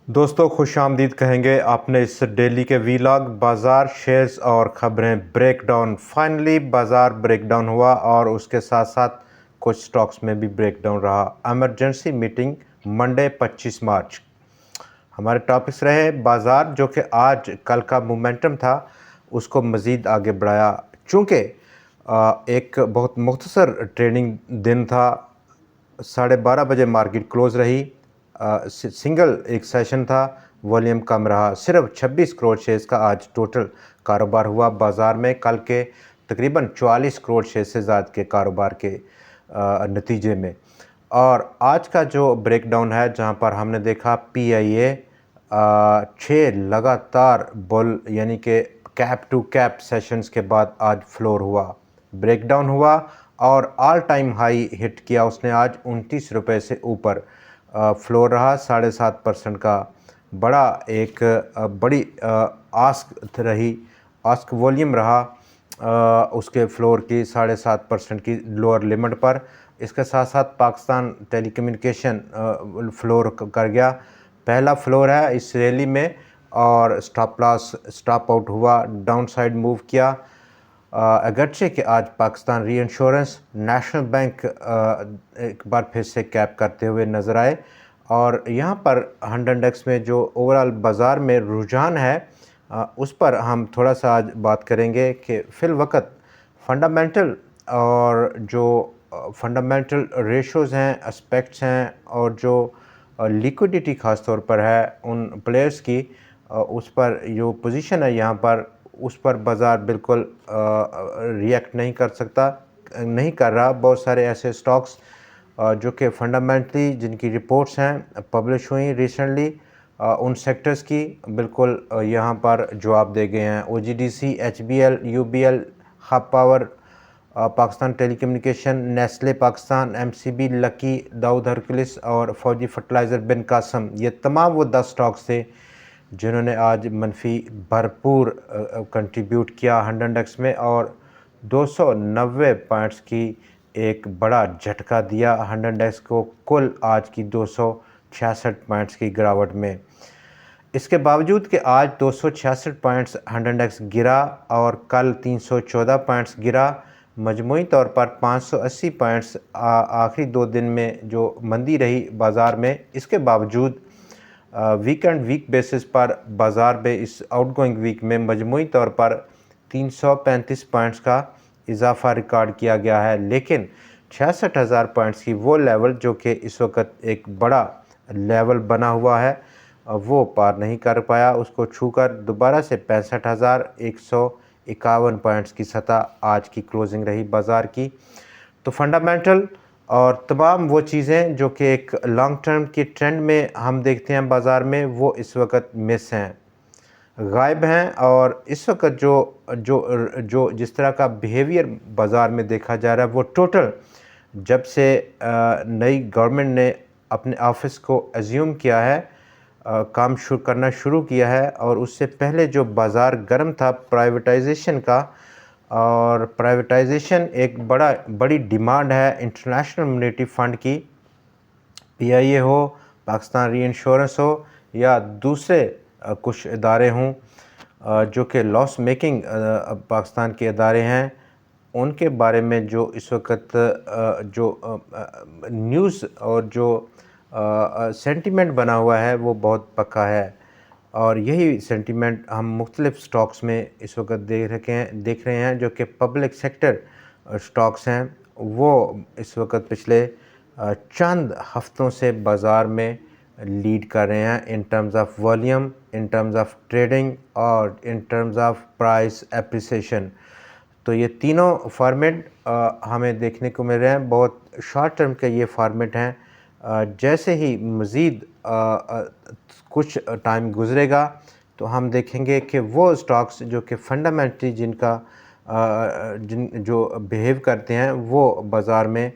दोस्तों खुश आमदीद कहेंगे आपने इस डेली के वीलॉग बाज़ार शेयर्स और ख़बरें ब्रेकडाउन। फाइनली बाज़ार ब्रेकडाउन हुआ और उसके साथ साथ कुछ स्टॉक्स में भी ब्रेकडाउन रहा। एमरजेंसी मीटिंग मंडे 25 मार्च। हमारे टॉपिक्स रहे बाज़ार जो कि आज कल का मोमेंटम था उसको मज़ीद आगे बढ़ाया। चूँकि एक बहुत मुख्तसर ट्रेडिंग दिन था, 12:30 बजे मार्केट क्लोज़ रही। सिंगल एक सेशन था, वॉल्यूम कम रहा। सिर्फ 26 करोड़ शेयर्स का आज टोटल कारोबार हुआ बाज़ार में, कल के तकरीबन 44 करोड़ शेयर से ज़्यादा के कारोबार के नतीजे में। और आज का जो ब्रेकडाउन है, जहां पर हमने देखा PIA 6 लगातार बुल यानी कि कैप टू कैप सेशंस के बाद आज फ्लोर हुआ, ब्रेकडाउन हुआ और ऑल टाइम हाई हिट किया उसने आज 29 रुपये से ऊपर फ्लोर रहा। 7.5% का बड़ा एक बड़ी आस्क रही, आस्क वॉल्यूम रहा उसके फ्लोर की 7.5% की लोअर लिमिट पर। इसके साथ साथ पाकिस्तान टेलीकम्युनिकेशन फ्लोर कर गया, पहला फ्लोर है इस रैली में, और स्टॉप लॉस स्टॉप आउट हुआ, डाउन साइड मूव किया। अगरचे कि आज पाकिस्तान री इंश्योरेंस, नेशनल बैंक एक बार फिर से कैप करते हुए नज़र आए। और यहाँ पर 100 इंडेक्स में जो ओवरऑल बाज़ार में रुझान है उस पर हम थोड़ा सा आज बात करेंगे कि फ़िल वक़्त फंडामेंटल और जो फंडामेंटल रेशोज़ हैं, एस्पेक्ट्स हैं, और जो लिक्विडिटी ख़ास तौर पर है उन प्लेयर्स की, उस पर जो पोजीशन है यहाँ पर, उस पर बाज़ार बिल्कुल रिएक्ट नहीं कर सकता, नहीं कर रहा। बहुत सारे ऐसे स्टॉक्स जो कि फंडामेंटली जिनकी रिपोर्ट्स हैं पब्लिश हुई रिसेंटली, उन सेक्टर्स की बिल्कुल यहाँ पर जवाब दे गए हैं। OGDC, HBL, UBL, Hub Power, Pakistan Telecommunication, Nestle Pakistan, MCB, Lucky, Dawood Hercules और फौजी फर्टिलाइज़र बिन कासम, ये तमाम वो 10 स्टॉक्स थे जिन्होंने आज मनफी भरपूर कंट्रीब्यूट किया 100 इंडेक्स में, और 290 पॉइंट्स की एक बड़ा झटका दिया 100 इंडेक्स को कुल आज की 266 पॉइंट्स की गिरावट में। इसके बावजूद कि आज 266 पॉइंट्स 100 इंडेक्स गिरा और कल 314 पॉइंट्स गिरा, मजमूई तौर पर 580 पॉइंट्स आखिरी 2 दिन में जो मंदी रही बाज़ार में, इसके बावजूद वीक बेसिस पर बाज़ार में इस आउटगोइंग वीक में मजमूई तौर पर 335 पॉइंट्स का इजाफा रिकॉर्ड किया गया है। लेकिन 66,000 पॉइंट्स की वो लेवल जो कि इस वक्त एक बड़ा लेवल बना हुआ है, वो पार नहीं कर पाया। उसको छूकर दोबारा से 65,151 पॉइंट्स की सतह आज की क्लोजिंग रही बाज़ार की। तो फंडामेंटल और तमाम वो चीज़ें जो कि एक लॉन्ग टर्म की ट्रेंड में हम देखते हैं बाज़ार में, वो इस वक्त मिस हैं, गायब हैं। और इस वक्त जो जो जो जिस तरह का बिहेवियर बाज़ार में देखा जा रहा है, वो टोटल जब से नई गवर्नमेंट ने अपने ऑफिस को एज्यूम किया है, काम शुरू करना शुरू किया है, और उससे पहले जो बाज़ार गर्म था प्राइवेटाइजेशन का, और प्राइवेटाइजेशन एक बड़ी डिमांड है इंटरनेशनल मॉनेटरी फंड की, PIA हो, पाकिस्तान री इंश्योरेंस हो, या दूसरे कुछ इदारे हों जो कि लॉस मेकिंग पाकिस्तान के इदारे हैं, उनके बारे में जो इस वक्त जो न्यूज़ और जो सेंटिमेंट बना हुआ है वो बहुत पक्का है। और यही सेंटिमेंट हम मुख्तलिफ़ स्टॉक्स में इस वक्त देख रहे हैं जो कि पब्लिक सेक्टर स्टॉक्स हैं, वो इस वक्त पिछले चंद हफ्तों से बाज़ार में लीड कर रहे हैं in terms of volume, in terms of trading और in terms of price appreciation. तो ये तीनों फॉर्मेट हमें देखने को मिल रहे हैं। बहुत शॉर्ट टर्म के ये फॉर्मेट हैं। जैसे ही मज़ीद कुछ टाइम गुज़रेगा तो हम देखेंगे कि वो स्टॉक्स जो कि फंडामेंटली जिनका जो बिहेव करते हैं वो बाज़ार में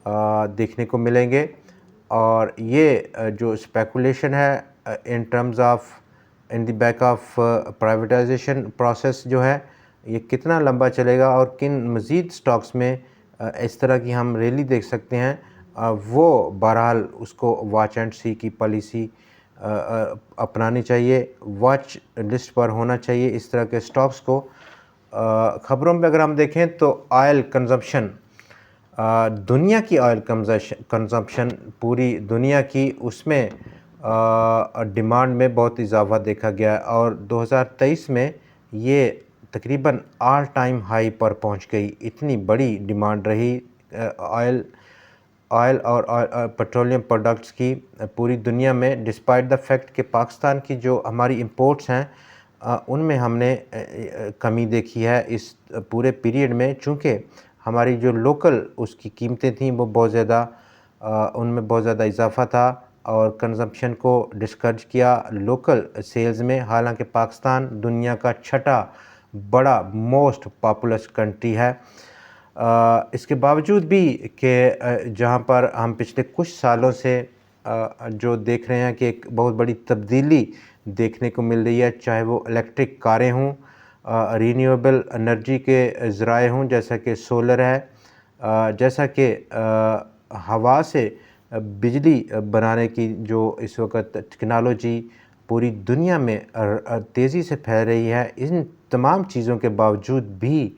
देखने को मिलेंगे। और ये जो स्पेकुलेशन है इन terms of in the back of privatisation process जो है, ये कितना लंबा चलेगा और किन मज़ीद स्टॉक्स में इस तरह की हम रैली देख सकते हैं, वो बहरहाल उसको वॉच एंड सी की पॉलिसी अपनानी चाहिए, वॉच लिस्ट पर होना चाहिए इस तरह के स्टॉक्स को। ख़बरों में अगर हम देखें तो ऑयल कंजम्पशन, दुनिया की ऑयल कंजम्पशन पूरी दुनिया की, उसमें डिमांड में बहुत इजाफा देखा गया और 2023 में ये तकरीबन ऑल टाइम हाई पर पहुंच गई। इतनी बड़ी डिमांड रही ऑयल ऑयल और पेट्रोलियम प्रोडक्ट्स की पूरी दुनिया में, डिस्पाइट द फैक्ट कि पाकिस्तान की जो हमारी इंपोर्ट्स हैं उनमें हमने कमी देखी है इस पूरे पीरियड में, चूँकि हमारी जो लोकल उसकी कीमतें थीं वो बहुत ज़्यादा उनमें बहुत ज़्यादा इजाफा था और कंजम्पशन को डिस्करेज किया लोकल सेल्स में। हालांकि पाकिस्तान दुनिया का छठा बड़ा मोस्ट पॉपुलस कंट्री है। इसके बावजूद भी कि जहाँ पर हम पिछले कुछ सालों से जो देख रहे हैं कि एक बहुत बड़ी तब्दीली देखने को मिल रही है, चाहे वो इलेक्ट्रिक कारें हों, रीन्यूएबल एनर्जी के ज़राए हों जैसा कि सोलर है, जैसा कि हवा से बिजली बनाने की जो इस वक्त टेक्नोलॉजी पूरी दुनिया में तेज़ी से फैल रही है, इन तमाम चीज़ों के बावजूद भी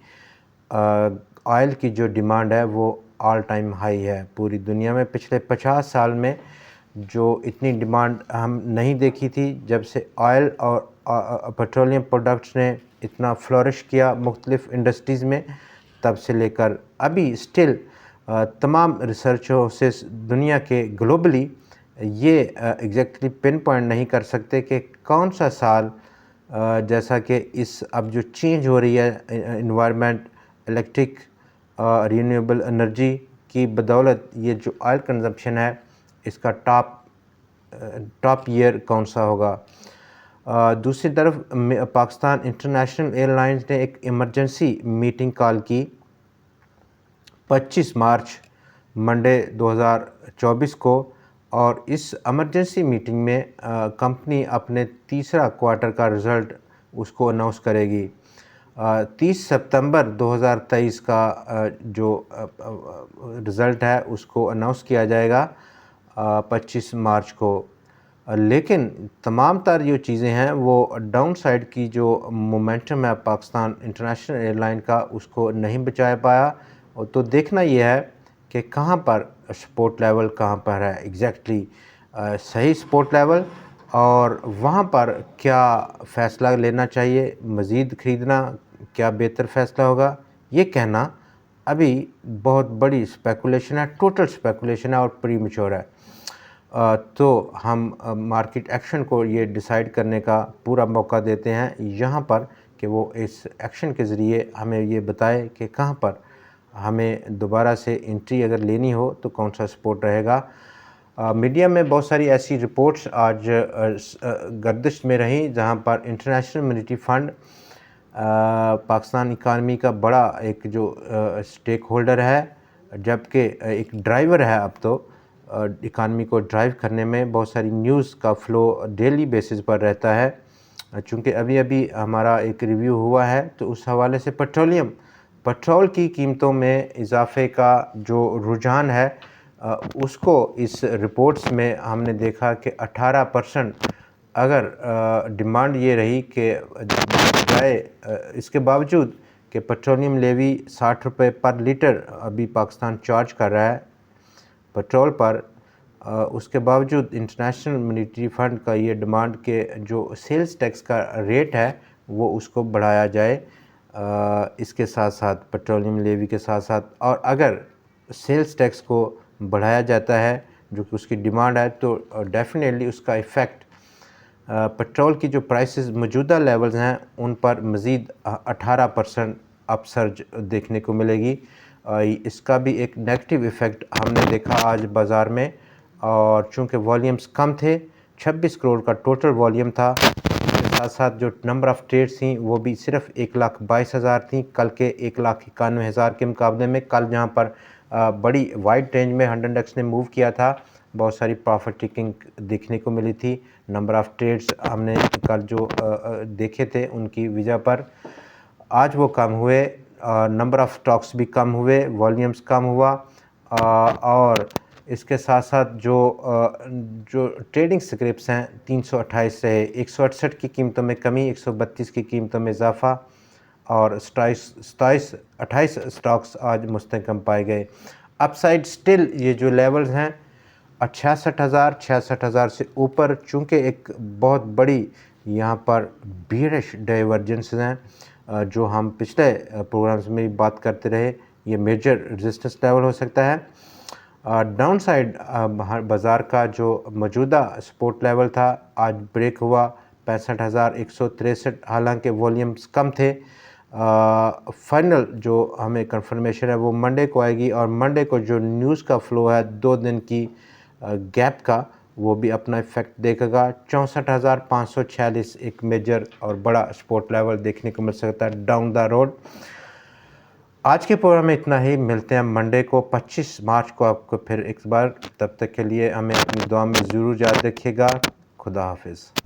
ऑयल की जो डिमांड है वो ऑल टाइम हाई है पूरी दुनिया में। पिछले 50 साल में जो इतनी डिमांड हम नहीं देखी थी जब से ऑयल और पेट्रोलियम प्रोडक्ट्स ने इतना फ्लोरिश किया मुख्तलिफ़ इंडस्ट्रीज़ में, तब से लेकर अभी स्टिल तमाम रिसर्च हाउसेस दुनिया के ग्लोबली ये एग्जैक्टली पिन पॉइंट नहीं कर सकते कि कौन सा साल, जैसा कि इस अब जो चेंज हो रही है इन्वायरमेंट, इलेक्ट्रिक रीन्यूएबल एनर्जी की बदौलत ये जो ऑयल कंजम्पशन है इसका टॉप ईयर कौन सा होगा। दूसरी तरफ पाकिस्तान इंटरनेशनल एयरलाइंस ने एक इमरजेंसी मीटिंग कॉल की 25 मार्च मंडे 2024 को, और इस इमरजेंसी मीटिंग में कंपनी अपने तीसरा क्वार्टर का रिज़ल्ट उसको अनाउंस करेगी। 30 सितंबर 2023 का जो रिज़ल्ट है उसको अनाउंस किया जाएगा 25 मार्च को। लेकिन तमाम तर जो चीज़ें हैं वो डाउन साइड की जो मोमेंटम है पाकिस्तान इंटरनेशनल एयरलाइन का उसको नहीं बचा पाया। और तो देखना यह है कि कहाँ पर सपोर्ट लेवल कहाँ पर है एग्जैक्टली सही सपोर्ट लेवल, और वहाँ पर क्या फ़ैसला लेना चाहिए, मज़ीद ख़रीदना क्या बेहतर फ़ैसला होगा, ये कहना अभी बहुत बड़ी स्पेकुलेशन है, टोटल स्पेकुलेशन है और प्रीमैच्योर है। तो हम मार्केट एक्शन को ये डिसाइड करने का पूरा मौका देते हैं यहाँ पर कि वो इस एक्शन के ज़रिए हमें ये बताए कि कहाँ पर हमें दोबारा से एंट्री अगर लेनी हो तो कौन सा सपोर्ट रहेगा। मीडिया में बहुत सारी ऐसी रिपोर्ट्स आज गर्दिश में रहीं जहाँ पर international monetary fund Pakistan economy का बड़ा एक जो स्टेक होल्डर है, जबकि एक ड्राइवर है अब तो इकानमी को ड्राइव करने में। बहुत सारी न्यूज़ का फ़्लो डेली बेसिस पर रहता है। चूँकि अभी अभी हमारा एक रिव्यू हुआ है तो उस हवाले से पेट्रोल की कीमतों में इजाफे का जो रुझान है उसको इस रिपोर्ट्स में हमने देखा कि 18% अगर डिमांड ये रही कि बजाय इसके बावजूद कि पेट्रोलियम लेवी 60 रुपये पर लीटर अभी पाकिस्तान चार्ज कर रहा है पेट्रोल पर, उसके बावजूद इंटरनेशनल मॉनेटरी फ़ंड का ये डिमांड के जो सेल्स टैक्स का रेट है वो उसको बढ़ाया जाए इसके साथ साथ पेट्रोलियम लेवी के साथ साथ। और अगर सेल्स टैक्स को बढ़ाया जाता है जो कि उसकी डिमांड है तो डेफिनेटली उसका इफ़ेक्ट पेट्रोल की जो प्राइसेस मौजूदा लेवल्स हैं उन पर मज़ीद 18% अपसर्ज देखने को मिलेगी। इसका भी एक नेगेटिव इफ़ेक्ट हमने देखा आज बाज़ार में, और चूँकि वॉल्यूम्स कम थे, 26 करोड़ का टोटल वॉल्यूम था, इसके साथ साथ जो नंबर ऑफ़ ट्रेड्स थी वो भी सिर्फ 1,22,000 थी कल के 1,91,000 के मुकाबले में। कल जहाँ पर बड़ी वाइड रेंज में 100x ने मूव किया था, बहुत सारी प्रॉफिट टेकिंग देखने को मिली थी। नंबर ऑफ़ ट्रेड्स हमने कल जो देखे थे उनकी वजह पर आज वो कम हुए, नंबर ऑफ़ स्टॉक्स भी कम हुए, वॉल्यूम्स कम हुआ, और इसके साथ साथ जो ट्रेडिंग स्क्रिप्ट्स हैं 328 से 168 की कीमतों में कमी, 132 की कीमतों में इजाफा और 28 स्टॉक्स आज मुस्तहकम पाए गए। अपसाइड स्टिल ये जो लेवल्स हैं 66,000 से ऊपर, चूँकि एक बहुत बड़ी यहाँ पर बियरिश डाइवर्जेंस हैं जो हम पिछले प्रोग्राम्स में बात करते रहे, ये मेजर रेजिस्टेंस लेवल हो सकता है। डाउन साइड बाज़ार का जो मौजूदा सपोर्ट लेवल था आज ब्रेक हुआ 65,163, हालांकि वॉल्यूम्स कम थे। फाइनल जो हमें कंफर्मेशन है वो मंडे को आएगी और मंडे को जो न्यूज़ का फ़्लो है 2 दिन की गैप का, वो भी अपना इफेक्ट देखेगा। 64,546 एक मेजर और बड़ा सपोर्ट लेवल देखने को मिल सकता है डाउन द रोड। आज के प्रोग्राम में इतना ही, मिलते हैं मंडे को 25 मार्च को आपको फिर एक बार। तब तक के लिए हमें अपनी दुआ में ज़रूर याद रखिएगा। खुदा हाफिज़।